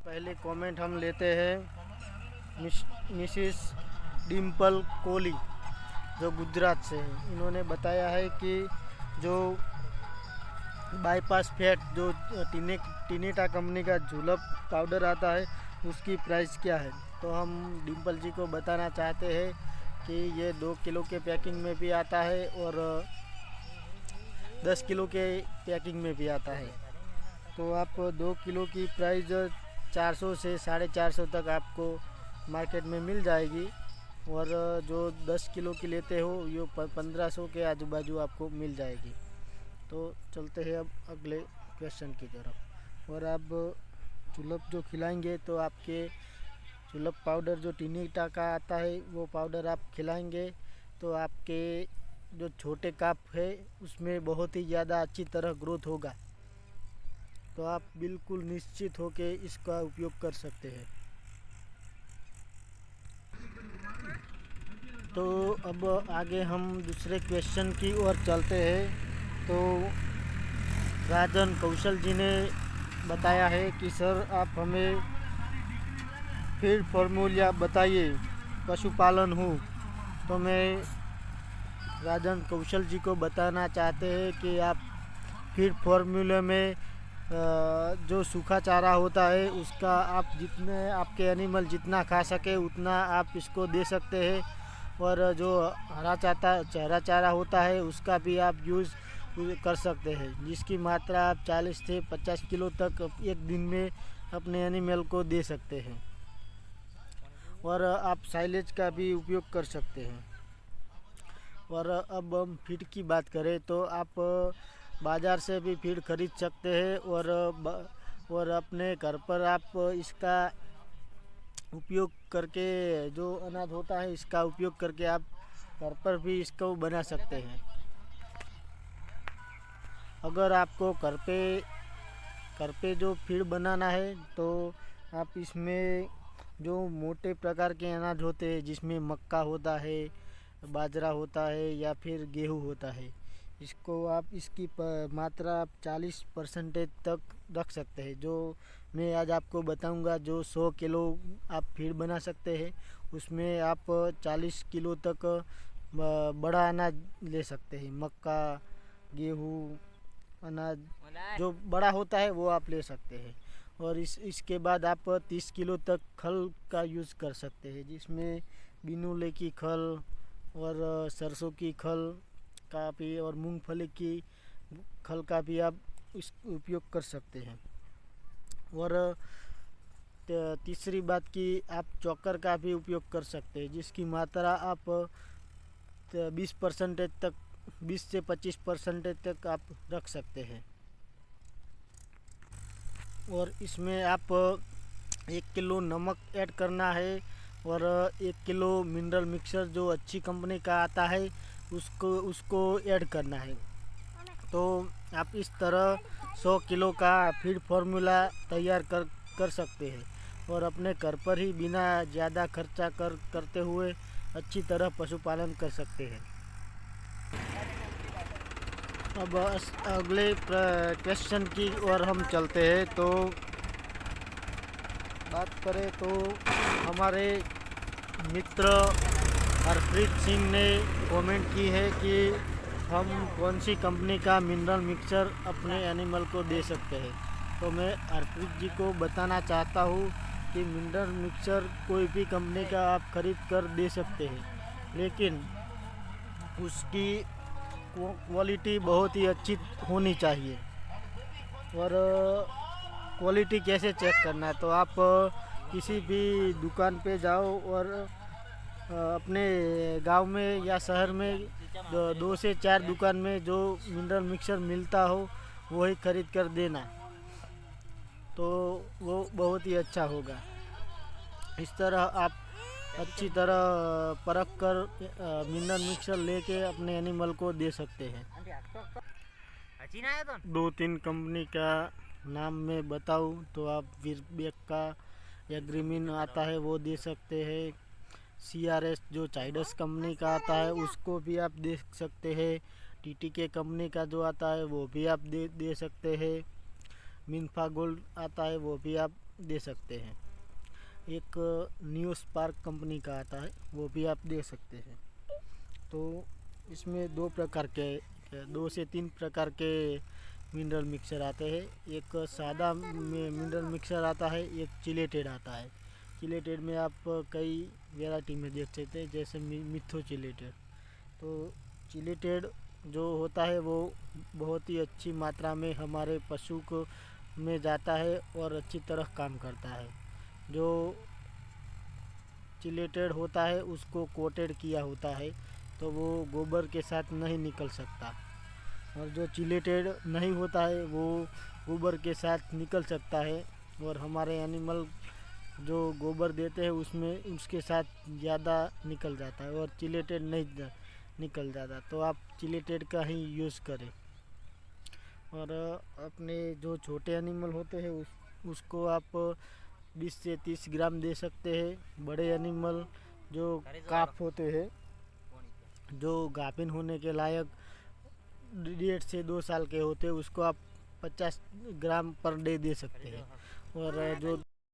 पहले कमेंट हम लेते हैं मिसिस डिम्पल कोहली जो गुजरात से है। इन्होंने बताया है कि जो बाईपास फैट जो टिनेटा कंपनी का जुलप पाउडर आता है उसकी प्राइस क्या है। तो हम डिम्पल जी को बताना चाहते हैं कि ये 2 किलो के पैकिंग में भी आता है और 10 किलो के पैकिंग में भी आता है। तो आप 2 किलो की प्राइस 400 से 450 तक आपको मार्केट में मिल जाएगी और जो 10 किलो की लेते हो ये 1500 के आजू बाजू आपको मिल जाएगी। तो चलते हैं अब अगले क्वेश्चन की तरफ। और आप जुलप जो खिलाएंगे तो आपके जुलप पाउडर जो टिनेटा का आता है वो पाउडर आप खिलाएंगे तो आपके जो छोटे काप है उसमें बहुत ही ज़्यादा अच्छी तरह ग्रोथ होगा। तो आप बिल्कुल निश्चित होकर इसका उपयोग कर सकते हैं। तो अब आगे हम दूसरे क्वेश्चन की ओर चलते हैं। तो राजन कौशल जी ने बताया है कि सर आप हमें फीड फॉर्मूला बताइए, पशुपालन हूँ। तो मैं राजन कौशल जी को बताना चाहते हैं कि आप फीड फॉर्मूले में जो सूखा चारा होता है उसका आप जितने आपके एनिमल जितना खा सके उतना आप इसको दे सकते हैं। और जो हरा चारा होता है उसका भी आप यूज़ कर सकते हैं, जिसकी मात्रा आप 40 से 50 किलो तक एक दिन में अपने एनिमल को दे सकते हैं। और आप साइलेज का भी उपयोग कर सकते हैं। और अब हम फीड की बात करें तो आप बाज़ार से भी फीड खरीद सकते हैं और अपने घर पर आप इसका उपयोग करके जो अनाज होता है इसका उपयोग करके आप घर पर भी इसको बना सकते हैं। अगर आपको घर पे जो फीड बनाना है तो आप इसमें जो मोटे प्रकार के अनाज होते हैं जिसमें मक्का होता है, बाजरा होता है या फिर गेहूँ होता है, इसको आप इसकी मात्रा आप 40% तक रख सकते हैं। जो मैं आज आपको बताऊंगा जो 100 किलो आप फीड बना सकते हैं उसमें आप 40 किलो तक बड़ा अनाज ले सकते हैं। मक्का, गेहूँ, अनाज जो बड़ा होता है वो आप ले सकते हैं। और इसके बाद आप 30 किलो तक खल का यूज़ कर सकते हैं, जिसमें बिनोले की खल और सरसों की खल का भी और मूंगफली की खल का भी आप इस उपयोग कर सकते हैं। और तीसरी बात कि आप चोकर का भी उपयोग कर सकते हैं, जिसकी मात्रा आप 20% तक 20 से 25% तक आप रख सकते हैं। और इसमें आप 1 किलो नमक ऐड करना है और 1 किलो मिनरल मिक्सर जो अच्छी कंपनी का आता है उसको ऐड करना है। तो आप इस तरह 100 किलो का फीड फार्मूला तैयार कर सकते हैं और अपने घर पर ही बिना ज़्यादा खर्चा करते हुए अच्छी तरह पशुपालन कर सकते हैं। अब अगले क्वेश्चन की ओर हम चलते हैं। तो बात करें तो हमारे मित्र हरप्रीत सिंह ने कमेंट की है कि हम कौन सी कंपनी का मिनरल मिक्सर अपने एनिमल को दे सकते हैं। तो मैं हरप्रीत जी को बताना चाहता हूँ कि मिनरल मिक्सर कोई भी कंपनी का आप खरीद कर दे सकते हैं, लेकिन उसकी क्वालिटी बहुत ही अच्छी होनी चाहिए। और क्वालिटी कैसे चेक करना है, तो आप किसी भी दुकान पे जाओ और अपने गांव में या शहर में 2 से 4 दुकान में जो मिनरल मिक्सर मिलता हो वही खरीद कर देना, तो वो बहुत ही अच्छा होगा। इस तरह आप अच्छी तरह परख कर मिनरल मिक्सर लेके अपने एनिमल को दे सकते हैं। 2-3 कंपनी का नाम मैं बताऊं तो आप वीरबैक का एग्रीमिन आता है वो दे सकते हैं। CRS जो चाइडस कंपनी का आता है उसको भी आप दे सकते हैं। TTK कंपनी का जो आता है वो भी आप दे सकते हैं। मिनफा गोल्ड आता है वो भी आप दे सकते हैं। एक न्यू स्पार्क कंपनी का आता है, वो भी आप दे सकते हैं। तो इसमें दो से तीन प्रकार के मिनरल मिक्सर आते हैं। एक सादा मिनरल मिक्सर आता है, एक चिलेटेड आता है। चिलेटेड में आप कई वैरायटी में देख सकते हैं, जैसे मिथो चिलेटेड। तो चिलेटेड जो होता है वो बहुत ही अच्छी मात्रा में हमारे पशु को में जाता है और अच्छी तरह काम करता है। जो चिलेटेड होता है उसको कोटेड किया होता है, तो वो गोबर के साथ नहीं निकल सकता। और जो चिलेटेड नहीं होता है वो गोबर के साथ निकल सकता है, और हमारे एनिमल जो गोबर देते हैं उसमें उसके साथ ज़्यादा निकल जाता है, और चिलेटेड नहीं निकल जाता। तो आप चिलेटेड का ही यूज़ करें। और अपने जो छोटे एनिमल होते हैं उसको आप 20 से 30 ग्राम दे सकते हैं। बड़े एनिमल जो काफ होते हैं, जो गाभिन होने के लायक 1.5 से 2 साल के होते हैं, उसको आप 50 ग्राम पर डे दे सकते हैं। और जो